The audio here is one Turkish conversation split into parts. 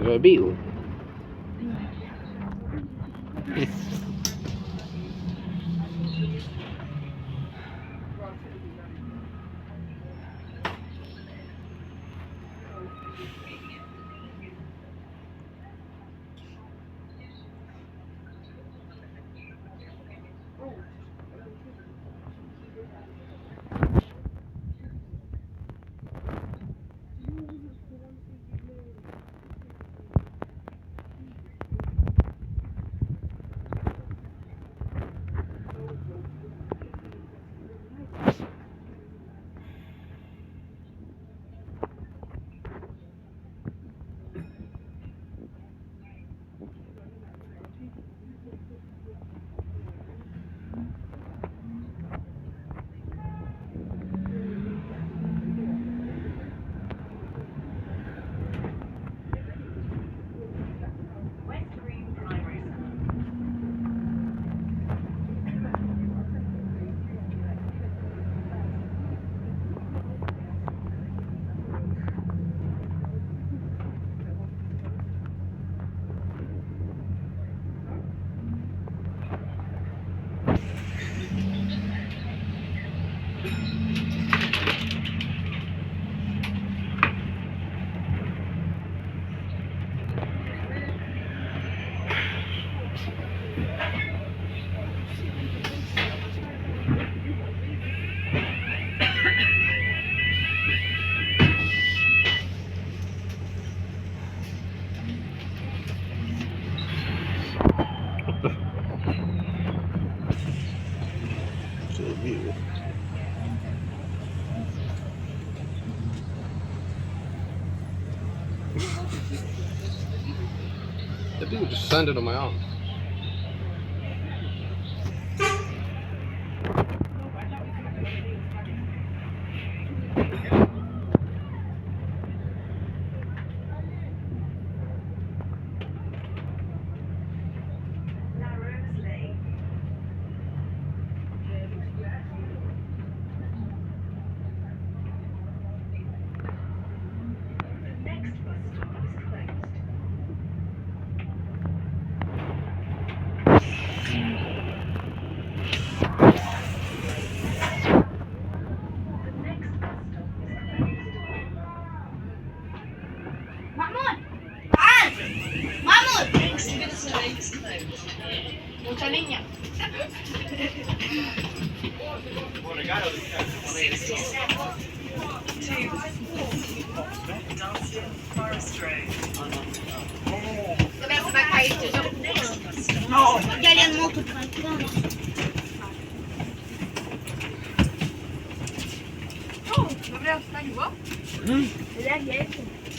Rabiu. Rabiu. That dude just landed on my arm. Mahmut! Tahan! Mahmut! Mucha niña. Começa a cair tijolo. Não. Gel yanıma otur. Gabriel, você tá de boa? Ele é gay.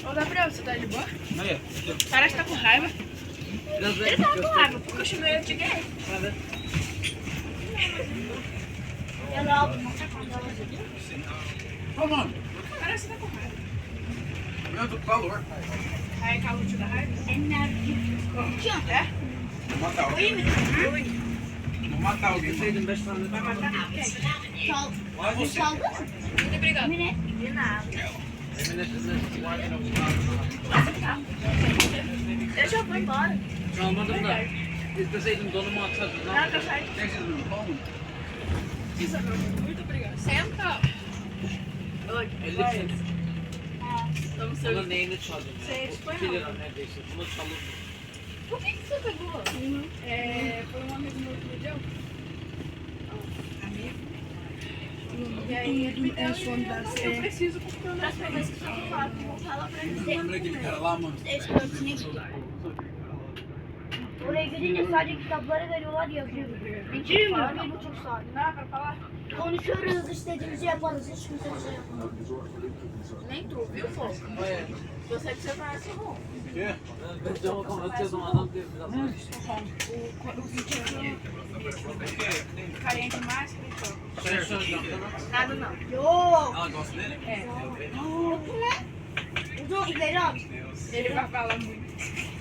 Ô, Gabriel, você tá de boa? Parece que tá com raiva. Ele tava com raiva, porque eu chamei ele de gay. Ô, mano, Parece que tá com raiva. eu tô com calor. Aí, calor te dá raiva? É nada. É? Vou matar alguém. Vou matar alguém. Vai matar quem? Vai você. Muito obrigado. De nada. Eu já vou embora. Almadım da isteseydim donumu atardım. Não, tá certo. Muito obrigado. Senta. Oi. 50 cent. Vamos Bunun servir. neyini çaldın? Você 2 foi lira não. neredeyse. Bunu çalıp Por que você pegou? Foi um amigo meu que me deu. Amigo? E aí ele me deu e eu preciso porque eu não sei. Lembra aquele cara lá, mano? Oraya gidince sadece kitapları veriyorlar yazıyor. Mentira, mano. Bir buçuk saat. Não dá pra falar? Konuşuyoruz, istediğimizi yaparız. Hiç kimse bize yapmaz. Nem tu, viu, Foco? Eu sei que você conhece o Ron. Quê? ben de o anlatıyordum adam diyor biraz. O Vitinho carente mais que ele Sen soracağım sana. Nada não. Yok. Ela gosta dele? É. Yok ne? Uzun ileri abi. Ele vai falar muito.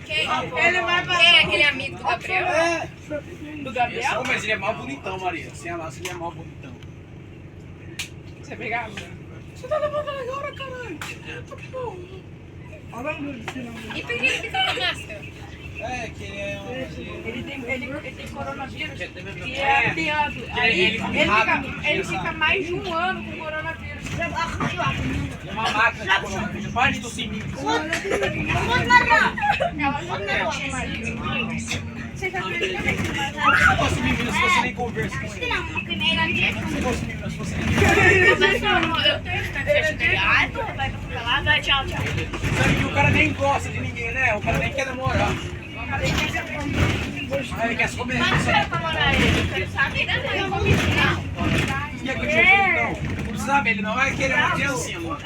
Quem? Ele vai falar. Quem é aquele amigo do Gabriel? É. Do Gabriel? Ô, mas ele é mal bonitão, Maria. Sem a massa, ele é mal bonitão. Você pegava? Você tá levantando agora, caralho? Eita porra. Olha o nome desse nome. E por que ele tá com máscara? É, que ele é um. Ele tem coronavírus Quer ter mesmo? e é piado. Aí ele come rápido, ele sabe? fica mais de um ano com coronavírus. Ele é uma máquina de coronavírus. Pare do sininho. Ela não gosta mais. Você já viu ele também? Se fosse menino, se você nem conversa com ele. Se fosse menino, se você nem conversa. Eu tenho esse dele. Ai, tu vai pra lá, vai, tchau, tchau. Sabe que o cara nem gosta de ninguém, né? O cara nem quer namorar. Aí ele quer se comer. Mas não quero namorar ele, ele sabe da Quer que eu te ajude, então? Não sabe, ele não vai querer uma criancinha, mano.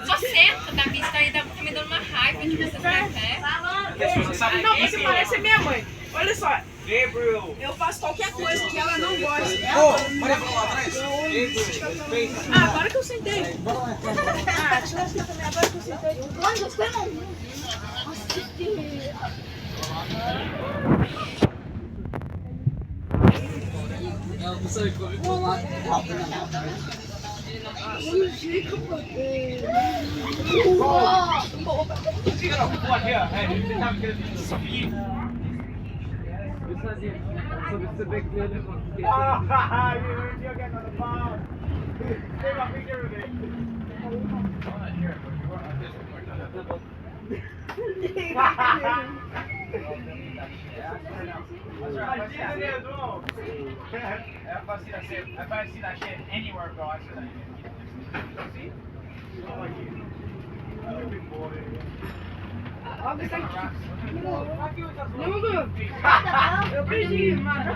Só senta, Davi, isso daí tá me dando uma raiva de você ficar em pé. Você sabe Não, quem você que parece minha mãe. Olha só, Gabriel. eu faço qualquer coisa que ela não gosta. Ô, Maria falou lá atrás? Ah, agora que eu sentei. Ah, deixa eu ver também, agora que eu sentei. Quando você não... Ela não sabe como. Fica não, pô, aqui, ó. É, ele tava querendo subir. Eu fazia. Sobre você ver que ele If I see that shit anywhere, bro, I see that shit. See? Eu perdi, mano.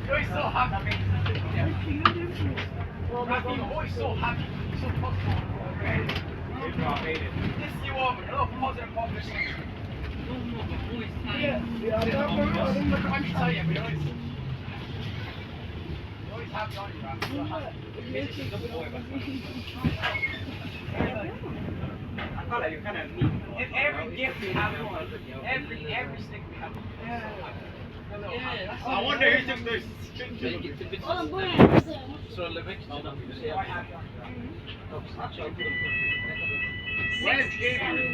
You're so happy. Rafi, you're always so happy. So positive. Okay. This you over. No positive publishing. Let me tell you, but you're always happy on you, Rafi. You're happy. You're a good boy, but I feel like you're kind of neat. And every gift we have, every stick we have. I wonder who took those. gitti bir söylemek için bir şey yaptı. Kapısını çaldı. Where's Gabriel?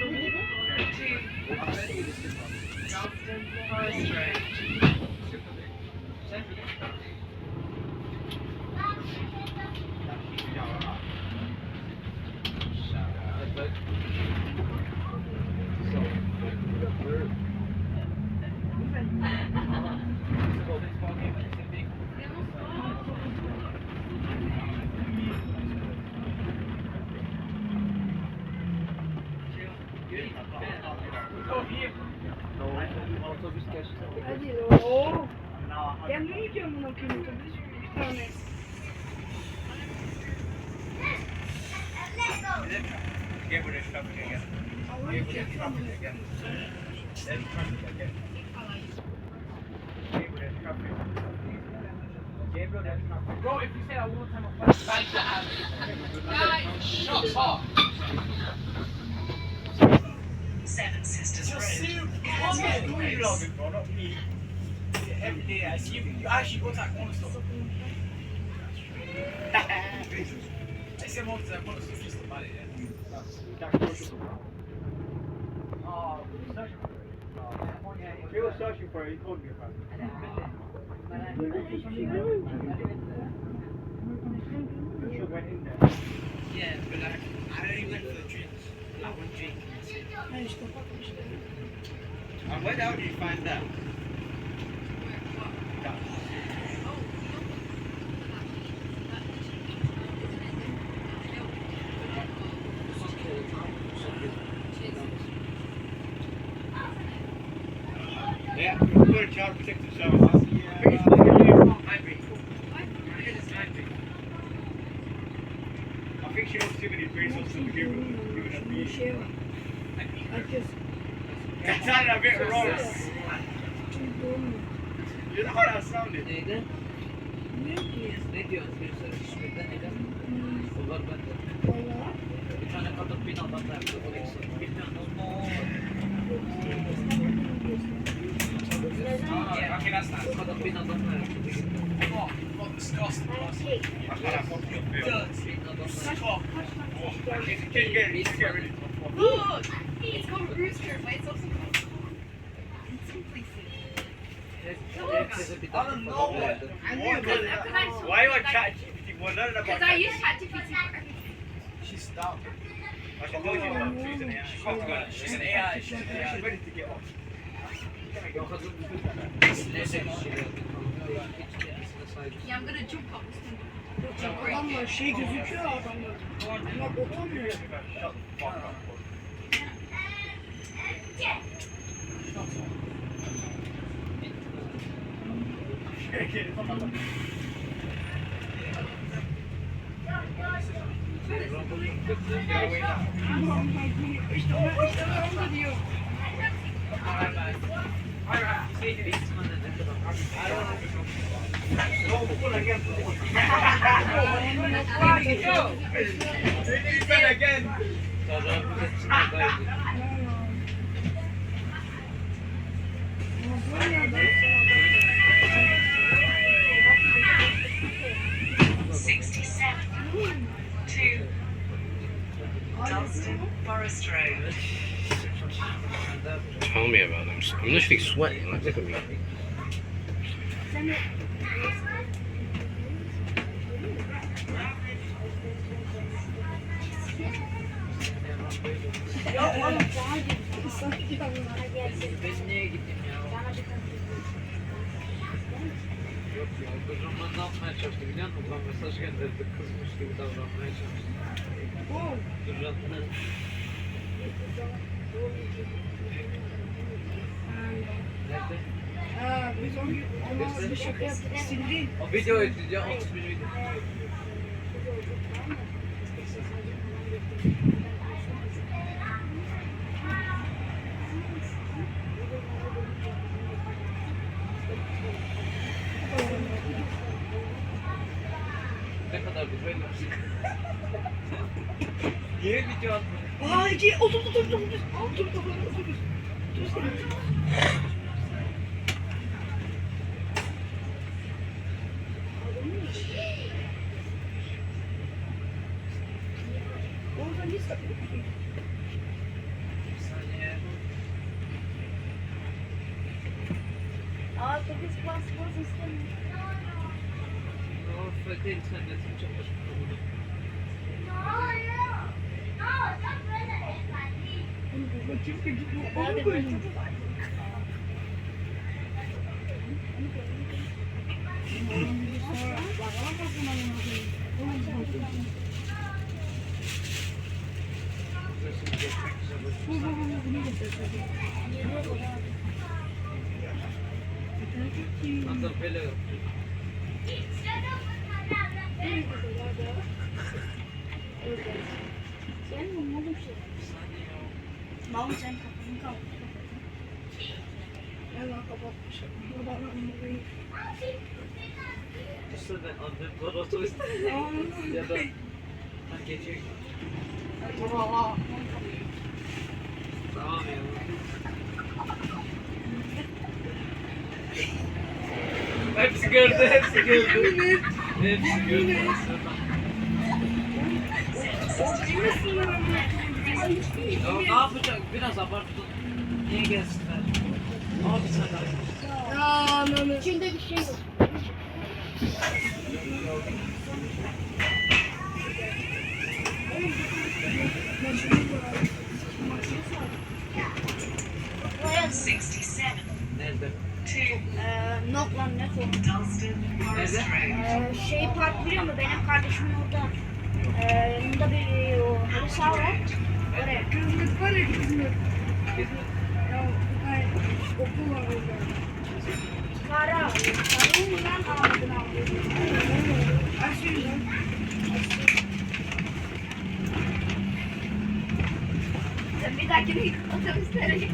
Otobüs geçti. Hadi o. Ben ne yiyeceğim bunu okuyayım? Bir tane. Gabriel stuff again. Gabriel stuff again. Then trust again. Gabriel stuff Gabriel, that's not. Bro, if you say that one time, I'll fight you. Shut up. Seven Sisters Road. You love it, bro, not me. Every day I see you, you actually go to that corner store. I said most of that corner store just about it, yeah. Oh, he was searching for it, he told me about it. You should went in there. Yeah, but I only went for the drinks. Like one drink. And where the hell did you find that? Yeah, good child protective services. I think she wants too many bracelets to begin with. That's a bit wrong. neydi? Ne diyorsun? Bir sürü şişmekten neydi? O var bende. Bir tane kadın binadan da yaptı. O ikisi. Bilmiyorum. Okay, that's nice. O kadın binadan da yaptı. Oh, what disgusting. Şey, I can't have one good beer. Oh, get rid of it. Look, it's called Rooster, but it's also called Simplicity. Herkese bir tane falan verdi. Why are you on ChatGPT? We're learning about Because I use ChatGPT for everything. She's dumb. I can tell you about she's an AI. She's an AI. She's ready to get off. O kadın neyse bir şey yaptı. Yeah, I'm gonna jump up this thing. adamlar şey gözüküyor adamlar. Ama oturmuyor. Shut the fuck up. Again. Tell me about them. I'm literally sweating. Like, look at me. Ben niye gittim ya? Yok ya, kızımla ne yapmaya çalıştı biliyor musun? Ulan mesaj gönderdi, kızmış gibi davranmaya çalıştı. Dürrat'ın nerede? Biz onu bir şaka yaptık. Sildi. O video izleyeceğim, 31 video. Ne kadar bir böyle Niye video atmadın? Aa iki otur. Orada ne sapıyorsun? Bir saniye. Aa kız bas istemiyor. O fırka internetim çok hoşuma gidiyor. Hadi böyle. Hatta böyle yok. Sen mi oğlum şey? Mahmut sen kafanı kapat. Ben kapatmışım. İşte ben annem var otobüste. Ya da ben gece tamam ya. Hepsi gördü. Hepsi gördü. Ya ne yapacak? Biraz abarttın. Niye gelsinler? Abi sen de. İçinde bir şey yok. Nerede? Noklan ne konu? Nerede? Şey park biliyor musun? Benim kardeşimin orada. Yanında bir halı saha var. Oraya. Kızlık var ya kızlık. Ya okul var orada. Kara. Karı mı lan ağladın ağladın. Aşırı lan. Sen bir dahakine git otobüslere git.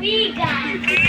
Amiga!